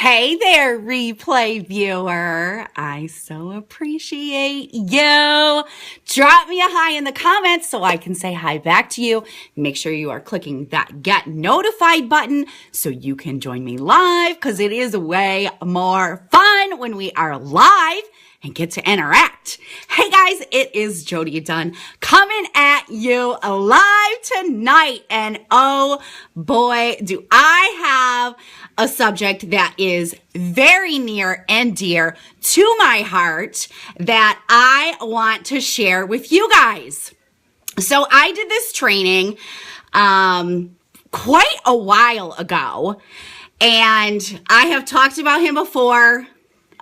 Hey there, replay viewer. I so appreciate you. Drop me a hi in the comments so I can say hi back to you. Make sure you are clicking that get notified button so you can join me live, because it is way more fun when we are live and get to interact. Hey guys, it is Jodi Dunn coming at you live tonight. And oh boy, do I have a subject that is very near and dear to my heart that I want to share with you guys. So I did this training quite a while ago, and I have talked about him before.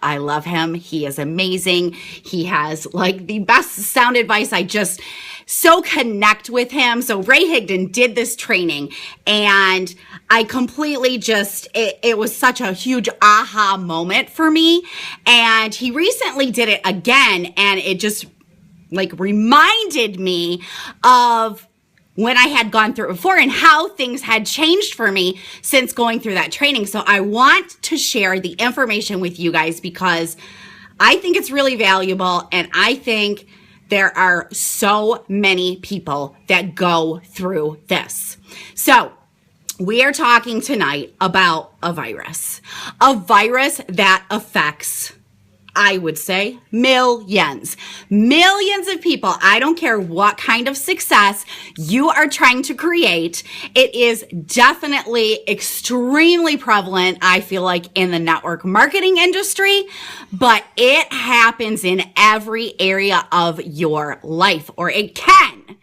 I love him. He is amazing. He has like the best sound advice. I just so connect with him. So Ray Higdon did this training, and I completely just, it was such a huge aha moment for me. And he recently did it again, and it just like reminded me of when I had gone through it before and how things had changed for me since going through that training. So I want to share the information with you guys because I think it's really valuable, and I think there are so many people that go through this. So we are talking tonight about a virus that affects, I would say, millions of people. I don't care what kind of success you are trying to create. It is definitely extremely prevalent, I feel like, in the network marketing industry, but it happens in every area of your life, or it can.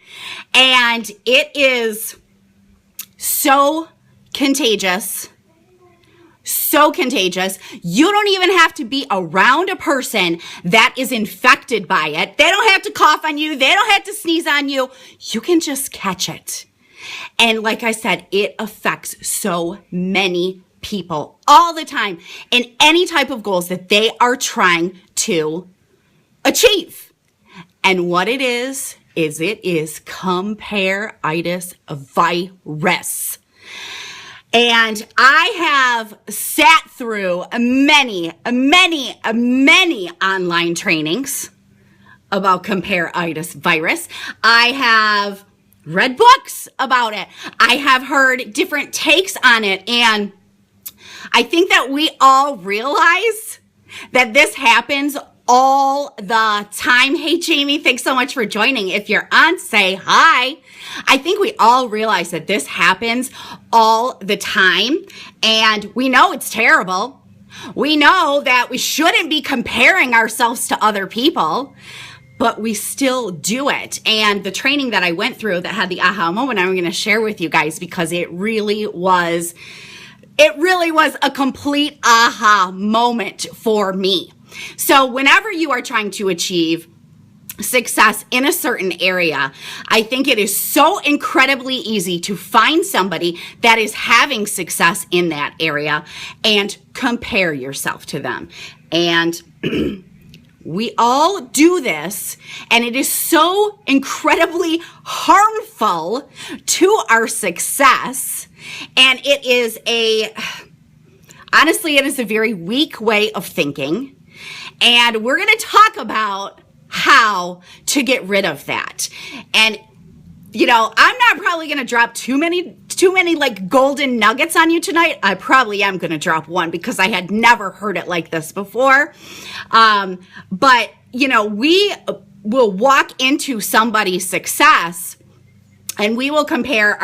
And it is so contagious. So contagious. You don't even have to be around a person that is infected by it. They don't have to cough on you. They don't have to sneeze on you. You can just catch it. And like I said, it affects so many people all the time in any type of goals that they are trying to achieve. And what it is it is contagious virus. And I have sat through many online trainings about contagious virus. I have read books about it. I have heard different takes on it. And I think that we all realize that this happens all the time. Hey, Jamie, thanks so much for joining. If you're on, say hi. I think we all realize that this happens all the time, and we know it's terrible. We know that we shouldn't be comparing ourselves to other people, but we still do it. And the training that I went through that had the aha moment, I'm going to share with you guys because it really was a complete aha moment for me. So whenever you are trying to achieve success in a certain area, I think it is so incredibly easy to find somebody that is having success in that area and compare yourself to them. And we all do this, and it is so incredibly harmful to our success. And it is honestly, it is a very weak way of thinking. And we're going to talk about how to get rid of that. And, you know, I'm not probably going to drop too many like golden nuggets on you tonight. I probably am going to drop one because I had never heard it like this before. But, you know, we will walk into somebody's success and we will compare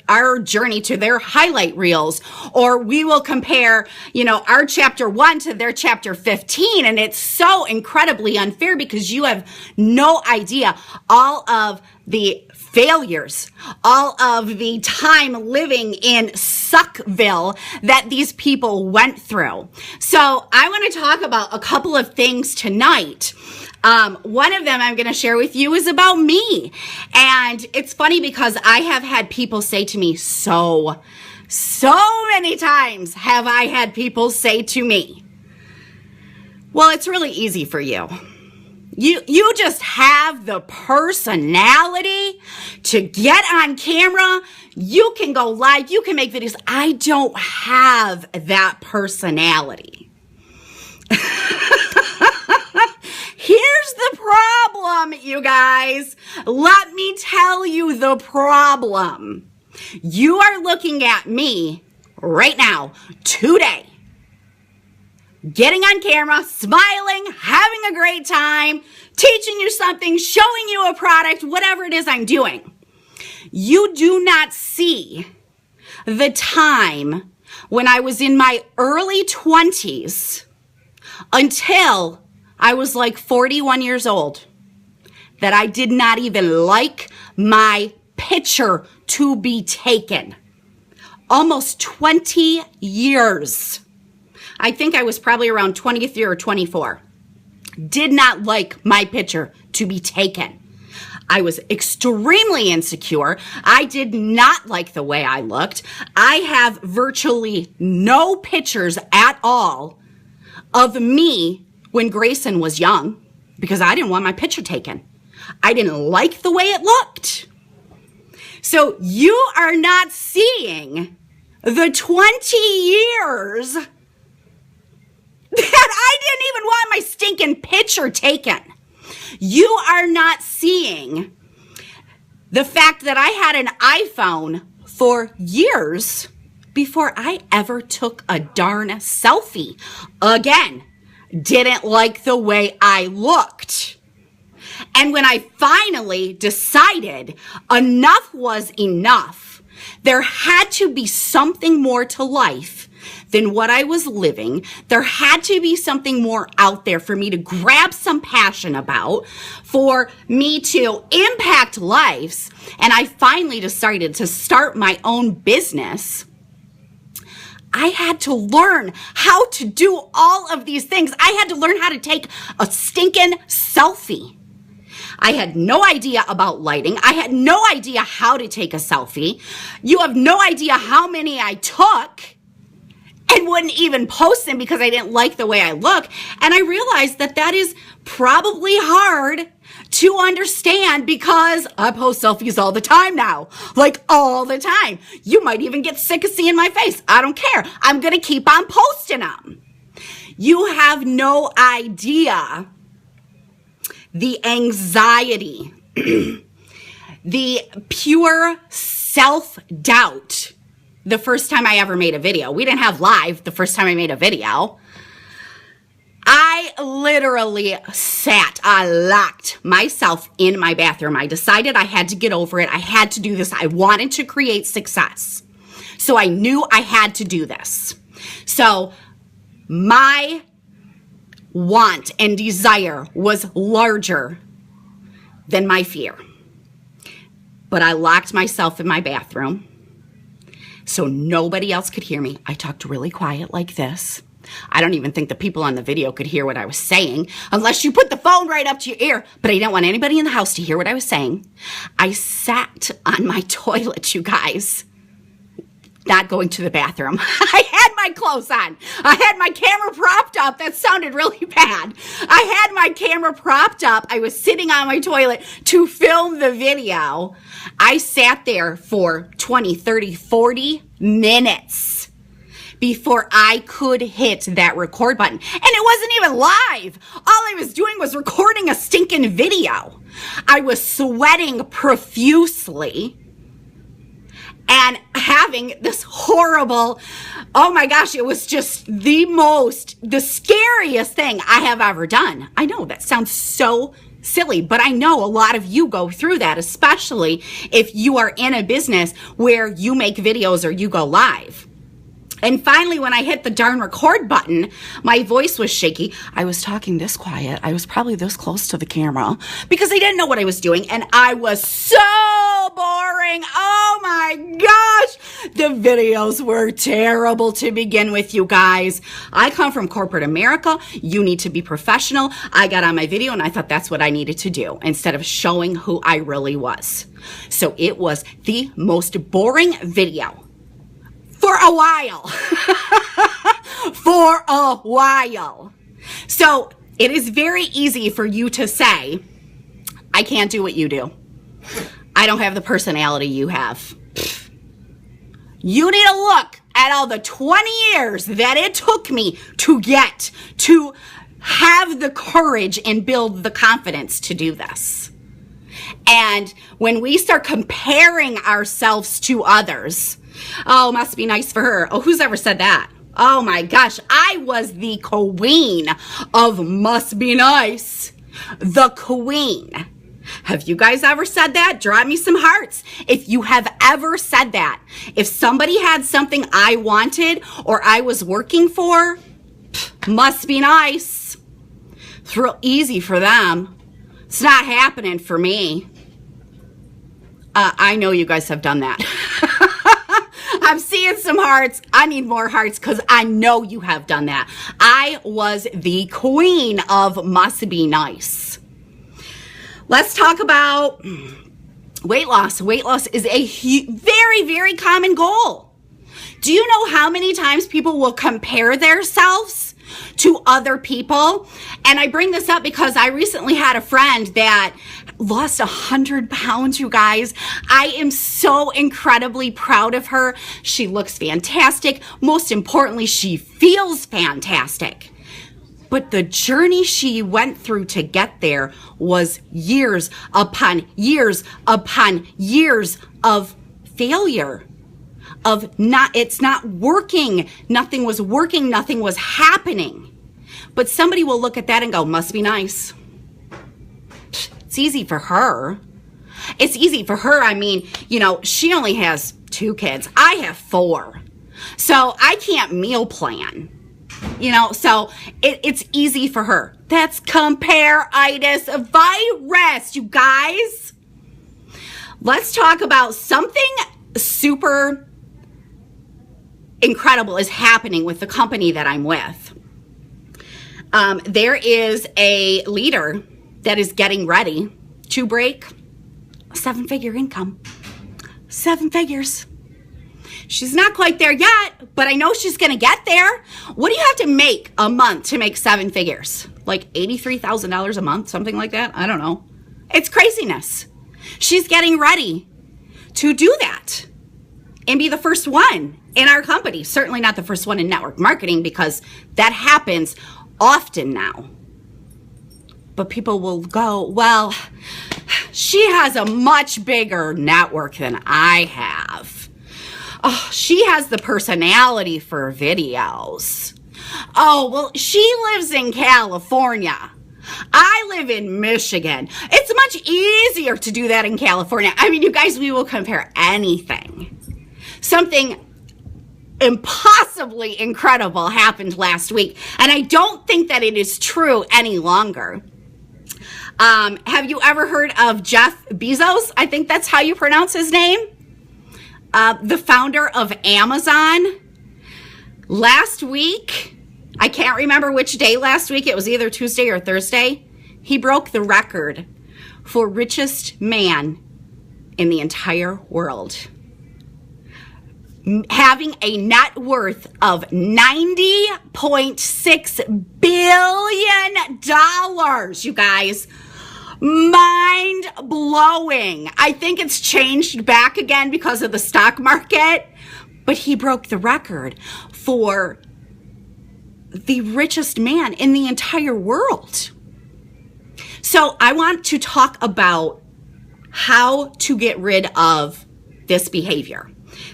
our journey to their highlight reels, or we will compare, you know, our chapter 1 to their chapter 15. And it's so incredibly unfair because you have no idea all of the failures, all of the time living in Suckville that these people went through. So I want to talk about a couple of things tonight. One of them I'm going to share with you is about me. And it's funny because I have had people say to me so many times have I had people say to me, well, it's really easy for you. You just have the personality to get on camera. You can go live. You can make videos. I don't have that personality. Here's the problem, you guys. Let me tell you the problem. You are looking at me right now, today, getting on camera, smiling, having a great time, teaching you something, showing you a product, whatever it is I'm doing. You do not see the time when I was in my early 20s until I was like 41 years old that I did not even like my picture to be taken. Almost 20 years. I think I was probably around 23 or 24. Did not like my picture to be taken. I was extremely insecure. I did not like the way I looked. I have virtually no pictures at all of me when Grayson was young because I didn't want my picture taken. I didn't like the way it looked. So you are not seeing the 20 years that I didn't even want my stinking picture taken. You are not seeing the fact that I had an iPhone for years before I ever took a darn selfie. Again, didn't like the way I looked. And when I finally decided enough was enough, there had to be something more to life than what I was living. There had to be something more out there for me to grab some passion about, for me to impact lives. And I finally decided to start my own business. I had to learn how to do all of these things. I had to learn how to take a stinking selfie. I had no idea about lighting. I had no idea how to take a selfie. You have no idea how many I took and wouldn't even post them because I didn't like the way I look. And I realized that that is probably hard to understand because I post selfies all the time now. Like all the time. You might even get sick of seeing my face. I don't care. I'm going to keep on posting them. You have no idea the anxiety, the pure self-doubt. The first time I ever made a video, we didn't have live the first time I made a video. I literally I locked myself in my bathroom. I decided I had to get over it. I had to do this. I wanted to create success. So I knew I had to do this. So my want and desire was larger than my fear. But I locked myself in my bathroom so nobody else could hear me. I talked really quiet like this. I don't even think the people on the video could hear what I was saying unless you put the phone right up to your ear. But I didn't want anybody in the house to hear what I was saying. I sat on my toilet, you guys. Not going to the bathroom. I had my clothes on. I had my camera propped up. That sounded really bad. I had my camera propped up. I was sitting on my toilet to film the video. I sat there for 20, 30, 40 minutes before I could hit that record button. And it wasn't even live. All I was doing was recording a stinking video. I was sweating profusely and having this horrible, oh my gosh, it was just the scariest thing I have ever done. I know that sounds so silly, but I know a lot of you go through that, especially if you are in a business where you make videos or you go live. And finally, when I hit the darn record button, my voice was shaky. I was talking this quiet. I was probably this close to the camera because I didn't know what I was doing. And I was so boring. Oh my gosh. The videos were terrible to begin with, you guys. I come from corporate America. You need to be professional. I got on my video and I thought that's what I needed to do instead of showing who I really was. So it was the most boring video. For a while. For a while. So it is very easy for you to say, I can't do what you do. I don't have the personality you have. You need to look at all the 20 years that it took me to get to have the courage and build the confidence to do this. And when we start comparing ourselves to others, oh, must be nice for her. Oh, who's ever said that? Oh my gosh, I was the queen of must be nice. The queen. Have you guys ever said that? Drop me some hearts if you have ever said that. If somebody had something I wanted or I was working for, must be nice. It's real easy for them. It's not happening for me. I know you guys have done that. I'm seeing some hearts. I need more hearts because I know you have done that. I was the queen of must be nice. Let's talk about weight loss. Weight loss is a very, very common goal. Do you know how many times people will compare themselves to other people? And I bring this up because I recently had a friend that lost 100 pounds, you guys. I am so incredibly proud of her. She looks fantastic. Most importantly, she feels fantastic. But the journey she went through to get there was years upon years upon years of failure. It's not working. Nothing was working. Nothing was happening. But somebody will look at that and go, must be nice. It's easy for her. It's easy for her. I mean, she only has 2 kids. I have 4. So I can't meal plan. So it's easy for her. That's compare-itis virus, you guys. Let's talk about something super incredible is happening with the company that I'm with. There is a leader that is getting ready to break a 7-figure income. 7 figures. She's not quite there yet, but I know she's going to get there. What do you have to make a month to make 7 figures? Like $83,000 a month, something like that? I don't know. It's craziness. She's getting ready to do that and be the first one in our company. Certainly not the first one in network marketing because that happens often now. But people will go, well, she has a much bigger network than I have. Oh, she has the personality for videos. Oh, well, she lives in California. I live in Michigan. It's much easier to do that in California. I mean, you guys, we will compare anything. Something impossibly incredible happened last week, and I don't think that it is true any longer. Have you ever heard of Jeff Bezos? I think that's how you pronounce his name. The founder of Amazon. Last week, I can't remember which day last week, it was either Tuesday or Thursday, he broke the record for richest man in the entire world. Having a net worth of $90.6 billion, you guys. Mind blowing. I think it's changed back again because of the stock market, but he broke the record for the richest man in the entire world. So I want to talk about how to get rid of this behavior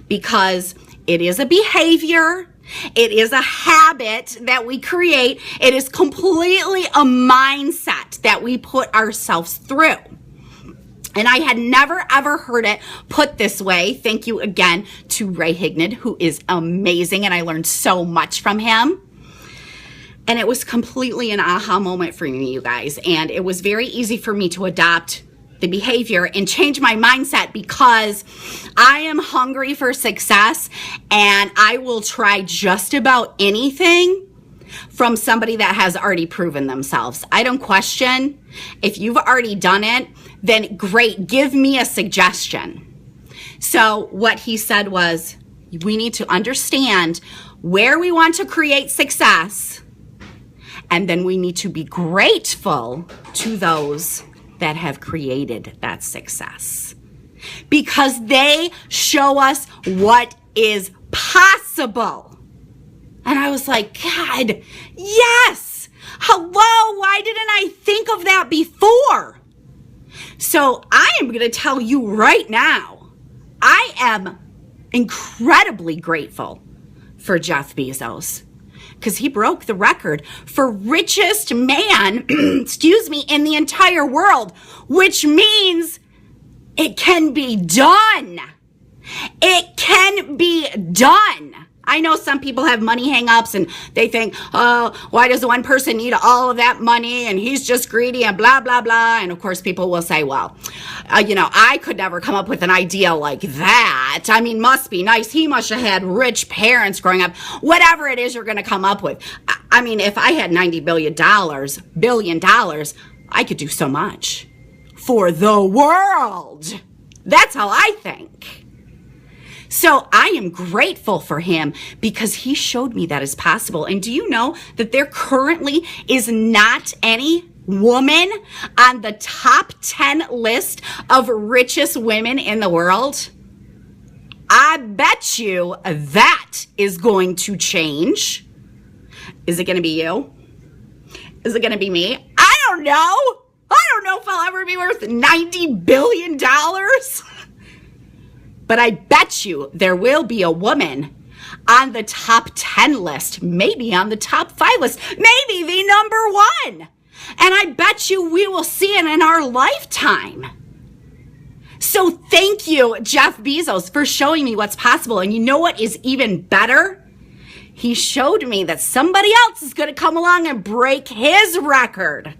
because it is a behavior. It is a habit that we create. It is completely a mindset that we put ourselves through. And I had never, ever heard it put this way. Thank you again to Ray Hignett, who is amazing, and I learned so much from him. And it was completely an aha moment for me, you guys. And it was very easy for me to adopt the behavior and change my mindset because I am hungry for success and I will try just about anything from somebody that has already proven themselves. I don't question. If you've already done it, then great, give me a suggestion. So what he said was, we need to understand where we want to create success And then we need to be grateful to those that have created that success, because they show us what is possible. And I was like, God, yes, hello, why didn't I think of that before? So I am going to tell you right now, I am incredibly grateful for Jeff Bezos, because he broke the record for richest man, excuse me, in the entire world, which means it can be done. It can be done. I know some people have money hang-ups and they think, oh, why does one person need all of that money and he's just greedy and blah, blah, blah. And of course, people will say, well, I could never come up with an idea like that. I mean, must be nice. He must have had rich parents growing up. Whatever it is you're going to come up with. I mean, if I had $90 billion, I could do so much for the world. That's how I think. So I am grateful for him because he showed me that is possible. And do you know that there currently is not any woman on the top 10 list of richest women in the world? I bet you that is going to change. Is it going to be you? Is it going to be me? I don't know. I don't know if I'll ever be worth $90 billion. But I bet you there will be a woman on the top 10 list, maybe on the top 5 list, maybe the number 1. And I bet you we will see it in our lifetime. So thank you, Jeff Bezos, for showing me what's possible. And you know what is even better? He showed me that somebody else is going to come along and break his record,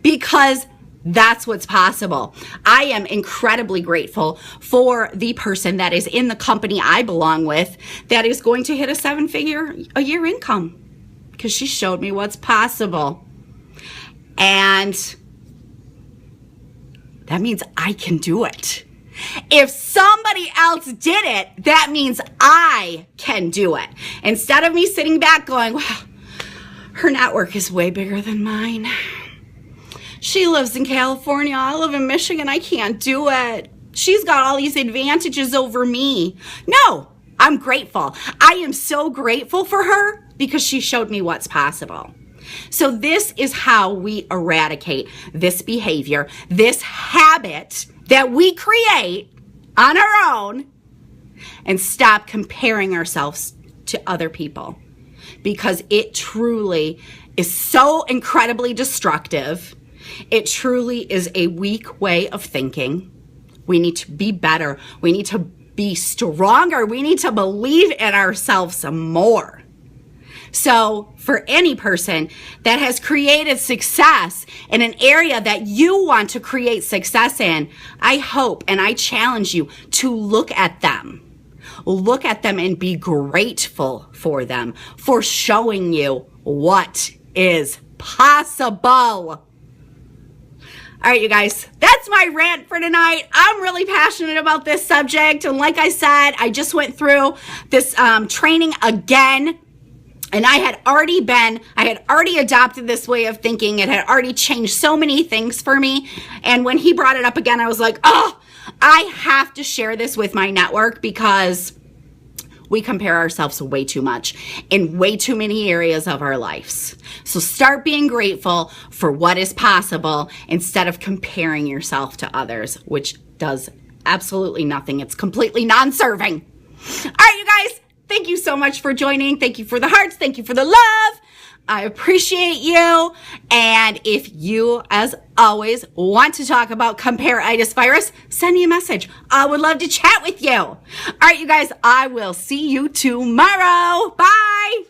because that's what's possible. I am incredibly grateful for the person that is in the company I belong with that is going to hit a 7-figure a year income, because she showed me what's possible. And that means I can do it. If somebody else did it, that means I can do it. Instead of me sitting back going, wow, her network is way bigger than mine. She lives in California. I live in Michigan. I can't do it. She's got all these advantages over me. No, I'm grateful. I am so grateful for her because she showed me what's possible. So this is how we eradicate this behavior, this habit that we create on our own, and stop comparing ourselves to other people, because it truly is so incredibly destructive. It truly is a weak way of thinking. We need to be better. We need to be stronger. We need to believe in ourselves more. So for any person that has created success in an area that you want to create success in, I hope and I challenge you to look at them. Look at them and be grateful for them, for showing you what is possible. All right, you guys, that's my rant for tonight. I'm really passionate about this subject. And like I said, I just went through this training again. And I had already adopted this way of thinking. It had already changed so many things for me. And when he brought it up again, I was like, oh, I have to share this with my network, because we compare ourselves way too much in way too many areas of our lives. So start being grateful for what is possible instead of comparing yourself to others, which does absolutely nothing. It's completely non-serving. All right, you guys, thank you so much for joining. Thank you for the hearts. Thank you for the love. I appreciate you. And if you, as always, want to talk about compare-itis virus, send me a message. I would love to chat with you. All right, you guys, I will see you tomorrow. Bye.